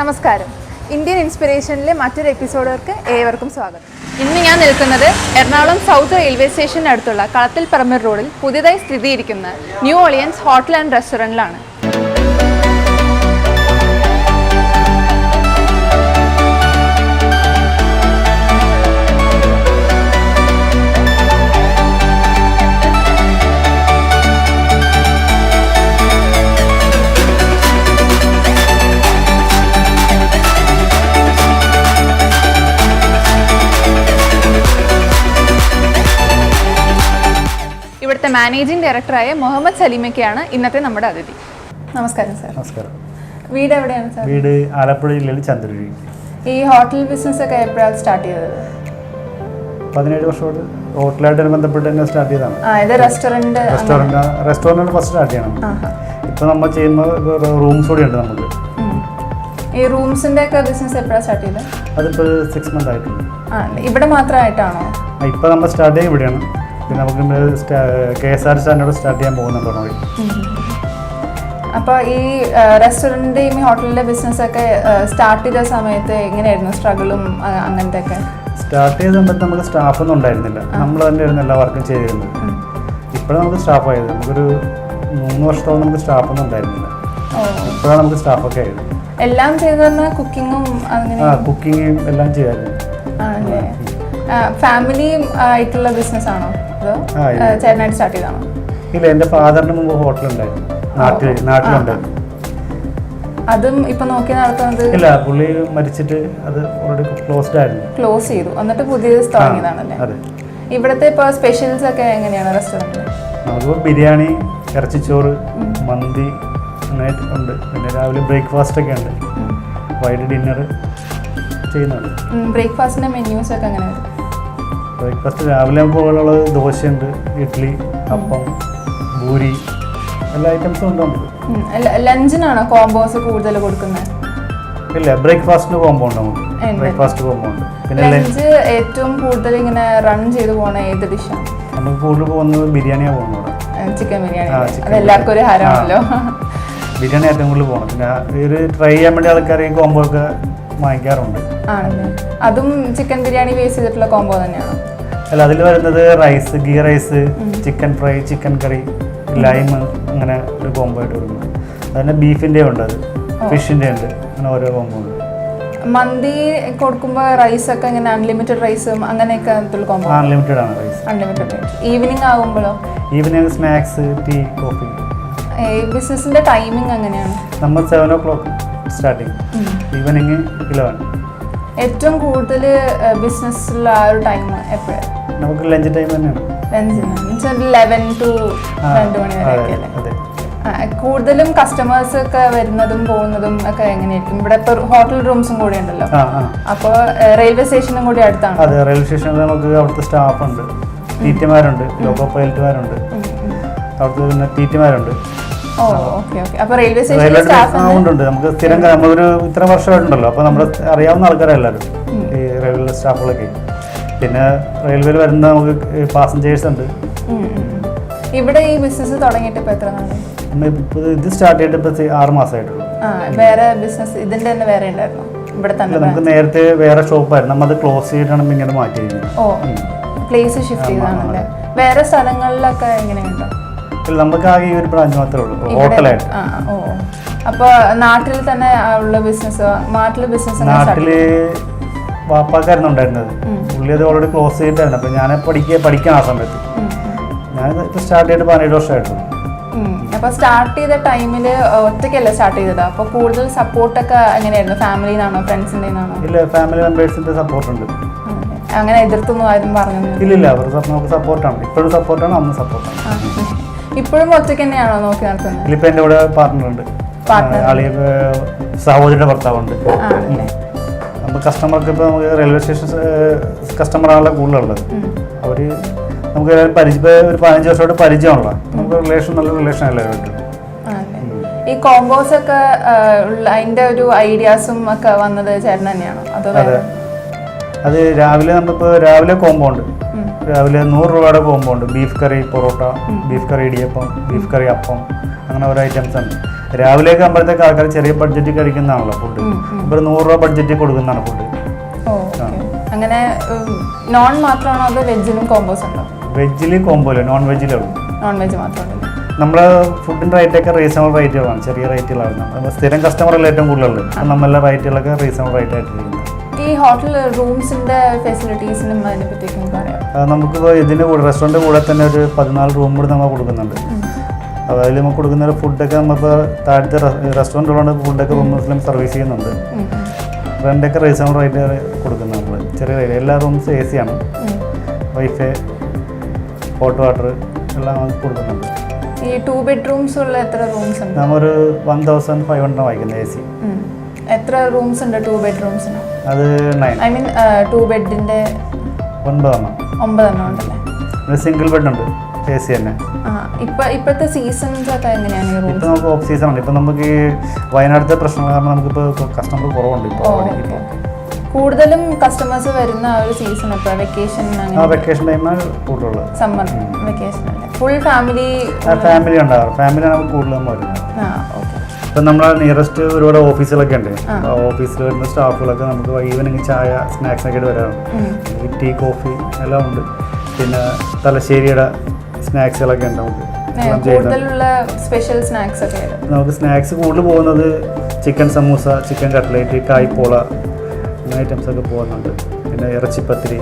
നമസ്കാരം. ഇന്ത്യൻ ഇൻസ്പിറേഷനിലെ മറ്റൊരു എപ്പിസോഡുകൾക്ക് ഏവർക്കും സ്വാഗതം. ഇന്ന് ഞാൻ നിൽക്കുന്നത് എറണാകുളം സൗത്ത് റെയിൽവേ സ്റ്റേഷനടുത്തുള്ള കളത്തിൽ റോഡിൽ പുതിയതായി സ്ഥിതിയിരിക്കുന്ന ന്യൂ ഓളിയൻസ് ഹോട്ടൽ ആൻഡ് റെസ്റ്റോറൻറ്റിലാണ്. ഇവിടുത്തെ മാനേജിംഗ് ഡയറക്ടറായ മുഹമ്മദ് സലീമയ്ക്കാണ് ഇന്നത്തെ നമ്മുടെ അതിഥി. നമസ്കാരം സാർ. നമസ്കാരം. വീട് എവിടെയാണ് സാർ? വീട് ആലപ്പുഴ ജില്ലയിൽ ചന്ദ്രഗിരി. ഈ ഹോട്ടൽ ബിസിനസ് ഒക്കെ എപ്പോഴാണ് സ്റ്റാർട്ട് ചെയ്തത്? 17 വർഷത്തോട് ഹോട്ടലായിട്ട് ബന്ധപ്പെട്ട് തന്നെ സ്റ്റാർട്ട് ചെയ്തതാണ്. റെസ്റ്റോറൻറ്റ് ഫസ്റ്റ് സ്റ്റാർട്ട് ചെയ്യണം. ഇപ്പോൾ നമ്മൾ ചെയ്യുന്ന റൂംസ് കൂടി ഉണ്ട് നമുക്ക്. ഈ റൂംസിന്റെ ഒക്കെ ബിസിനസ് എപ്പോഴാണ് സ്റ്റാർട്ട് ചെയ്തത്? അതിപ്പോൾ 6 മന്ത് ആയിട്ടുണ്ട്. ഇവിടെ മാത്രമായിട്ടാണോ? ഇപ്പോൾ നമ്മൾ സ്റ്റാർട്ട് ചെയ്യുക ഇവിടെയാണ്. പിന്നെ നമുക്ക് KSR സ്റ്റാൻഡേർഡ് സ്റ്റാർട്ട് ചെയ്യാൻ പോകുന്നുണ്ടോ? അപ്പോൾ ഈ റെസ്റ്റോറൻറ്റിൻ്റെയും ഈ ഹോട്ടലിൻ്റെ ബിസിനസ്സൊക്കെ സ്റ്റാർട്ട് ചെയ്ത സമയത്ത് എങ്ങനെയായിരുന്നു സ്ട്രഗിളും അങ്ങനത്തെ ഒക്കെ? സ്റ്റാർട്ട് ചെയ്ത സമയത്ത് നമുക്ക് സ്റ്റാഫൊന്നും ഉണ്ടായിരുന്നില്ല. നമ്മൾ തന്നെയായിരുന്നു എല്ലാ വർക്കും ചെയ്തിരുന്നത്. ഇപ്പോഴാണ് നമുക്ക് സ്റ്റാഫായത്. നമുക്കൊരു 3 വർഷത്തോളം നമുക്ക് സ്റ്റാഫൊന്നും ഉണ്ടായിരുന്നില്ല. ഇപ്പോഴാണ് നമുക്ക് സ്റ്റാഫൊക്കെ ആയത്. എല്ലാം ചെയ്തു കുക്കിങ്ങും അങ്ങനെ? കുക്കിങ്ങും എല്ലാം ചെയ്യായിരുന്നു. ആണല്ലേ. ഫാമിലി ആയിട്ടുള്ള ബിസിനസ് ആണോ അതോ ചേട്ടനായിട്ട് സ്റ്റാർട്ട് ചെയ്താണോ? ഇല്ല, എൻ്റെ ഫാദറിന് മുമ്പ് ഹോട്ടലുണ്ടായിരുന്നു, നാട്ടിലുണ്ടായിരുന്നു. അതും ഇപ്പൊ നോക്കി നടത്തുന്നത്? ഇല്ല, പുള്ളി മരിച്ചിട്ട് അത് ഓൾറെഡി ക്ലോസ് ചെയ്തു. എന്നിട്ട് പുതിയത് തുടങ്ങിയതാണല്ലേ? ഇവിടുത്തെ ഇപ്പൊ സ്പെഷ്യൽസ് ഒക്കെ എങ്ങനെയാണ് റെസ്റ്റോറൻറ്റിൽ? നമുക്ക് ബിരിയാണി, ഇറച്ചിച്ചോറ്, മന്തി അങ്ങനെ ഉണ്ട്. പിന്നെ രാവിലെ ബ്രേക്ക്ഫാസ്റ്റ് ഒക്കെ ഉണ്ട്. വൈകിട്ട് ഡിന്നർ ചെയ്യുന്നുണ്ട്. ബ്രേക്ക്ഫാസ്റ്റിന്റെ മെന്യൂസ് ഒക്കെ എങ്ങനെ വരും? ബ്രേക്ക്ഫാസ്റ്റ് രാവിലെ പോലുള്ളത് ദോശയുണ്ട്, ഇഡ്ഡലി, അപ്പം, പൂരി, എല്ലാ ഐറ്റംസും ഉണ്ട് നമുക്ക്. ലഞ്ചിനാണോ കോംബോസ് കൂടുതൽ കൊടുക്കുന്നത്? ഇല്ല, ബ്രേക്ക്ഫാസ്റ്റിന് കോംബോ ഉണ്ട് നമുക്ക്. ബ്രേക്ക്ഫാസ്റ്റ് കോംബോ ഉണ്ട്. പിന്നെ ലഞ്ച് ഏറ്റവും കൂടുതൽ ഇങ്ങനെ റൺ ചെയ്ത് പോണ ഏത് ഡിഷാണ്? നമുക്ക് കൂടുതൽ പോകുന്നത് ബിരിയാണിയാണ് പോകുന്നത്. ചിക്കൻ ബിരിയാണി. അത് എല്ലാവർക്കും ഒരു ഹരമാണല്ലോ. ബിരിയാണി ഏറ്റവും കൂടുതൽ പോകണം. പിന്നെ ഒരു ട്രൈ ചെയ്യാൻ വേണ്ടി ആൾക്കാർ ഈ കോംബോ ഒക്കെ വാങ്ങിക്കാറുണ്ട്. ആണല്ലേ. അതും ചിക്കൻ ബിരിയാണി ബേസ് ചെയ്തിട്ടുള്ള കോംബോ തന്നെയാണോ? അല്ല, അതിൽ വരുന്നത് rice, ghee rice, chicken fry, chicken curry, lime, അങ്ങനെ ഒരു കോംബോ ആയിട്ട് വരുന്നത്. അതിന് ബീഫിൻ്റെ ഉണ്ട്, അത് ഫിഷിൻ്റെ ഉണ്ട്, അങ്ങനെ ഓരോ കോംബോ ഉണ്ട്. മന്തി കൊടുക്കുമ്പോൾ റൈസ് ഒക്കെ ഇങ്ങനെ അൺലിമിറ്റഡ് റൈസും അങ്ങനെയൊക്കെ കോംബോ? അൺലിമിറ്റഡ് ആണ് റൈസ്. Unlimited rice. ഈവനിങ് ആകുമ്പോഴോ? Evening snacks, tea, coffee. ബിസിനസിന്റെ ടൈമിംഗ് എങ്ങനെയാണ്? നമ്മൾ 7 o'clock സ്റ്റാർട്ടിങ്, ഈവനിങ് 11. ഏറ്റവും കൂടുതൽ ബിസിനസ്സിലുള്ള ആ ഒരു ടൈം എപ്പോഴാണ്? നമുക്ക് ലഞ്ച് ടൈം തന്നെയാണ്. ലഞ്ചിന് 11 to 2 മണി വരെയൊക്കെ അല്ലേ? കൂടുതലും കസ്റ്റമേഴ്സ് ഒക്കെ വരുന്നതും പോകുന്നതും ഒക്കെ എങ്ങനെയായിരിക്കും? ഇവിടെ ഇപ്പോൾ ഹോട്ടൽ റൂംസും കൂടി ഉണ്ടല്ലോ, അപ്പോൾ റെയിൽവേ സ്റ്റേഷനും കൂടി അടുത്താണ്? അതെ, റെയിൽവേ സ്റ്റേഷനിൽ നമുക്ക് അവിടുത്തെ സ്റ്റാഫ് ഉണ്ട്, ടീച്ചർമാരുണ്ട്, ലോക്കോ പൈലറ്റുമാരുണ്ട്, അവിടുത്തെ പിന്നെ ടീച്ചർമാരുണ്ട്. അപ്പോൾ റെയിൽവേ സ്റ്റേഷനിൽ സ്റ്റാഫ് ഉണ്ട്. നമുക്ക് സ്ഥിരം നമ്മളൊരു ഇത്ര വർഷമായിട്ടുണ്ടല്ലോ, അപ്പോൾ നമ്മുടെ അറിയാവുന്ന ആൾക്കാരെല്ലാവരും ഈ റെയിൽവേ സ്റ്റാഫുകളൊക്കെ. പിന്നെ റെയിൽവേയിൽ വരുന്ന നമുക്ക് പാസഞ്ചേഴ്സ് ഉണ്ട്. ഇവിടെ ഈ ബിസിനസ് തുടങ്ങിയിട്ട് ഇപ്പോൾ എത്ര നാളായി? ഇത് സ്റ്റാർട്ട് ചെയ്തിട്ട് ഇപ്പോൾ 6 മാസമായിട്ടുള്ളൂ. വേറെ ബിസിനസ് ഇതിന്റെ തന്നെ വേറെ ഉണ്ടായിരുന്നു ഇവിടെ തന്നെ? നമുക്ക് നേരത്തെ വേറെ ഷോപ്പായിരുന്നു, നമ്മൾ അത് ക്ലോസ് ചെയ്തിട്ടാണ് പിന്നീട് മാറ്റിയിരിക്കുന്നത്. Place shift ചെയ്താണല്ലേ? വേറെ സ്ഥലങ്ങളിലൊക്കെ എങ്ങനെയുണ്ടോ? നമുക്ക് ആകെ ഈ ഒരു ബ്രാഞ്ച് മാത്രമേ ഉള്ളൂ, ഹോട്ടലായിട്ട്. അപ്പോൾ നാട്ടിൽ തന്നെ ഉള്ള ബിസിനസ്? നാട്ടില് വാപ്പാക്കായിരുന്നു ഉണ്ടായിരുന്നത്, പുള്ളി അത് ഓൾറെഡി ക്ലോസ് ചെയ്തിട്ടായിരുന്നു. അപ്പോൾ ഞാൻ പഠിക്കണം ആ സമയത്ത്. ഞാൻ ഇപ്പോൾ സ്റ്റാർട്ട് ചെയ്തിട്ട് 17 വർഷമായിട്ടുള്ളൂ. അപ്പോൾ സ്റ്റാർട്ട് ചെയ്ത ടൈമിൽ ഒറ്റയ്ക്കല്ല സ്റ്റാർട്ട് ചെയ്തത്? അപ്പോൾ കൂടുതൽ സപ്പോർട്ടൊക്കെ എങ്ങനെയായിരുന്നു? ഫാമിലിയിൽ നിന്നാണോ ഫ്രണ്ട്സിൻ്റെ നിന്നാണോ? ഇല്ല, ഫാമിലി മെമ്പേഴ്സിൻ്റെ സപ്പോർട്ടുണ്ട്. അങ്ങനെ എതിർത്തൊന്നും ആരും പറഞ്ഞു? ഇല്ല, അവർ നമുക്ക് സപ്പോർട്ടാണ്. ഇപ്പോഴും സപ്പോർട്ടാണ്, അന്ന് സപ്പോർട്ടാണ്. ഇപ്പോഴും ഒറ്റയ്ക്ക് തന്നെയാണോ നോക്കി നടത്തുന്നത്? ഇപ്പം എൻ്റെ കൂടെ പാർട്ട്ണറുണ്ട്, സഹോദരിയുടെ ഭർത്താവുണ്ട്. നമ്മൾ കസ്റ്റമർക്ക് ഇപ്പോൾ നമുക്ക് റെയിൽവേ സ്റ്റേഷൻ കസ്റ്റമറാണല്ലോ കൂടുതലുള്ളത്. അവർ നമുക്ക് ഒരു 15 വർഷമായിട്ട് പരിചയമുള്ള നമുക്ക് നല്ല റിലേഷൻ എല്ലാവരുമായിട്ട്. ഈ കോംബോസ് ഒക്കെ അതിൻ്റെ ഒരു ഐഡിയാസും ഒക്കെ വന്നത് ചേട്ടൻ തന്നെയാണോ? അത് രാവിലെ കോംബോ ഉണ്ട്. രാവിലെ 100 രൂപയുടെ കോംബോ ഉണ്ട്. ബീഫ് കറി പൊറോട്ട, ബീഫ് കറി ഇടിയപ്പം, ബീഫ് കറി അപ്പം, അങ്ങനെ ഓരോ ഐറ്റംസ് ഉണ്ട്. രാവിലെയൊക്കെ ആകുമ്പോഴത്തേക്ക് ആൾക്കാർ ചെറിയ ബഡ്ജറ്റിൽ കഴിക്കുന്നതാണല്ലോ ഫുഡ്. ഇപ്പോൾ 100 രൂപ ബഡ്ജറ്റിൽ കൊടുക്കുന്നതാണ് ഫുഡ്. അങ്ങനെ നോൺ മാത്രമാണോ അതോ വെജിലും കോമ്പോസ് ഉണ്ടോ? വെജിൽ കോമ്പോ ഇല്ല, നോൺ വെജിലേ ഉള്ളൂ. നോൺ വെജ് മാത്രമല്ല. നമ്മളെ ഫുഡിൻ്റെ റേറ്റൊക്കെ റീസണബിൾ റേറ്റുകളാണ്, ചെറിയ റേറ്റുകളാണ്. അപ്പോൾ സ്ഥിരം കസ്റ്റമറല്ലേ ഏറ്റവും കൂടുതലുള്ളത്. അപ്പം നമ്മളെ റേറ്റുകളൊക്കെ റീസണബിൾ റേറ്റ് ആയിട്ടിരിക്കുന്നത്. ഈ ഹോട്ടൽ റൂംസിൻ്റെ ഫെസിലിറ്റീസിനും അതിനെ പറ്റിയൊക്കെ പറയാം. നമുക്കിപ്പോൾ ഇതിൻ്റെ കൂടെ റെസ്റ്റോറൻറ്റ് കൂടെ തന്നെ ഒരു 14 റൂം കൂടി നമ്മൾ കൊടുക്കുന്നുണ്ട്. അതിൽ നമുക്ക് കൊടുക്കുന്ന ഫുഡൊക്കെ നമ്മളിപ്പോൾ താഴത്തെ റെസ്റ്റോറൻറ്റ് ഉള്ളതുകൊണ്ട് ഫുഡൊക്കെ റൂംസിലും സർവീസ് ചെയ്യുന്നുണ്ട്. റെൻ്റൊക്കെ റീസണബിൾ റേറ്റ് കൊടുക്കുന്നത് നമ്മൾ. ചെറിയ റേറ്റ്. എല്ലാ റൂംസും AC ആണ്, വൈഫൈ, ഹോട്ട് വാട്ടർ എല്ലാം നമുക്ക് കൊടുക്കുന്നുണ്ട്. ഈ 2 bedrooms ഉള്ള എത്ര റൂംസ് ഉണ്ട്? നമ്മൊരു 1500 വാങ്ങിക്കുന്നത് AC. എത്ര റൂംസ് ഉണ്ട് 2 bedroomsന്? അത് 9. ഐ മീൻ 2 ബെഡിൻ്റെ 9 എണ്ണം. 9 എണ്ണം ഉണ്ടല്ലേ? സിംഗിൾ ബെഡ് ഉണ്ട്, AC തന്നെ. ഇപ്പോഴത്തെ സീസൺസ് ഒക്കെ എങ്ങനെയാണ് ഈ റൂം? ഇപ്പം നമുക്ക് ഓഫ് സീസൺ ഉണ്ട്. ഇപ്പം നമുക്ക് ഈ വയനാട്ടിലത്തെ പ്രശ്നം കാരണം നമുക്കിപ്പോൾ കസ്റ്റമർ കുറവുണ്ട്. ഇപ്പോൾ കൂടുതലും കസ്റ്റമേഴ്സ് വരുന്ന ആ ഒരു സീസൺ ഇപ്പോൾ വെക്കേഷൻ, വെക്കേഷൻ ടൈമാണ് കൂടുതലുള്ളത്. സമ്മർ വെക്കേഷൻ അല്ലേ? ഫുൾ ഫാമിലി ഉണ്ടാവാറ്. ഫാമിലിയാണ് നമുക്ക് കൂടുതലും വരുന്നത്. ഓക്കെ. ഇപ്പം നമ്മളെ നിയറസ്റ്റ് ഒരുപാട് ഓഫീസുകളൊക്കെ ഉണ്ട്. ഓഫീസിൽ വരുന്ന സ്റ്റാഫുകളൊക്കെ നമുക്ക് ഈവനിങ് ചായ സ്നാക്സിനൊക്കെ ആയിട്ട് വരാറുണ്ട്. ടീ, കോഫി എല്ലാം ഉണ്ട്. പിന്നെ തലശ്ശേരിയുടെ സ്നാക്സുകളൊക്കെ ഉണ്ട് നമുക്ക്. കൂടുതലുള്ള സ്പെഷ്യൽ സ്നാക്സ് ഒക്കെ നമുക്ക് സ്നാക്സ് കൂടുതൽ പോകുന്നത് ചിക്കൻ സമൂസ, ചിക്കൻ കട്ട്ലേറ്റ്, കായ്പോള അങ്ങനെ ഐറ്റംസ് ഒക്കെ പോകുന്നുണ്ട്. പിന്നെ ഇറച്ചിപ്പത്തിരി,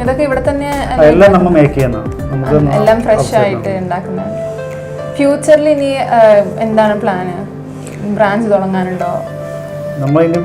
ഇതൊക്കെ ഇവിടെ തന്നെ എല്ലാം നമ്മൾ മേക്ക് ചെയ്യുന്നതാണ്. നമുക്ക് എല്ലാം ഫ്രഷ് ആയിട്ട് ഉണ്ടാക്കുന്നത്. ഫ്യൂച്ചറിൽ ഇനി എന്താണ് പ്ലാന്? ബ്രാഞ്ച് തുടങ്ങാനുണ്ടോ? നമ്മളിനി